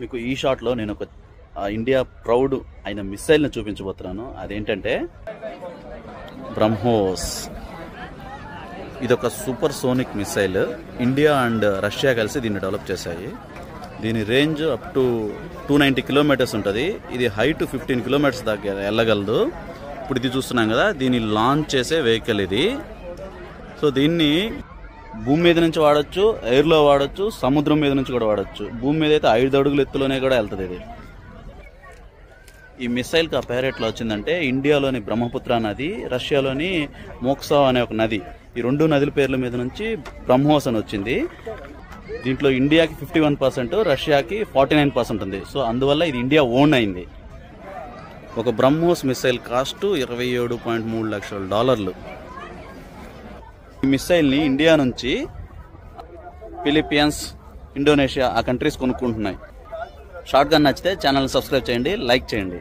మీకు ఈ షాట్లో నేను ఒక ఇండియా ప్రౌడ్ అయిన మిసైల్ని చూపించబోతున్నాను. అదేంటంటే బ్రహ్మోస్. ఇదొక super sonic missile. India and Russia కలిసి దీన్ని డెవలప్ చేశాయి. దీని రేంజ్ అప్ టు 290 కిలోమీటర్స్ ఉంటుంది. ఇది హైట్ 15 కిలోమీటర్స్ దాకా వెళ్ళగలదు. ఇప్పుడు ఇది చూస్తున్నాం కదా, దీన్ని లాంచ్ చేసే వెహికల్ ఇది. సో దీన్ని భూమి మీద నుంచి వాడచ్చు, ఎయిర్లో వాడచ్చు, సముద్రం మీద నుంచి కూడా వాడచ్చు. భూమి మీద అయితే 5 అడుగుల ఎత్తులోనే కూడా వెళ్తుంది ఇది. ఈ మిసైల్కి ఆ పేరు ఎట్లా వచ్చిందంటే, ఇండియాలోని బ్రహ్మపుత్ర నది, రష్యాలోని మోక్సా అనే ఒక నది, ఈ 2 నదుల పేర్ల మీద నుంచి బ్రహ్మోస్ అని వచ్చింది. దీంట్లో ఇండియాకి 51%, రష్యాకి 49% ఉంది. సో అందువల్ల ఇది ఇండియా ఓన్ అయింది. ఒక బ్రహ్మోస్ మిసైల్ కాస్ట్ $27.3 లక్షల. ఈ మిసైల్ని ఇండియా నుంచి ఫిలిప్పీన్స్, ఇండోనేషియా ఆ కంట్రీస్ కొనుక్కుంటున్నాయి. షార్ట్ గా నచ్చితే ఛానల్ సబ్స్క్రైబ్ చేయండి, లైక్ చేయండి.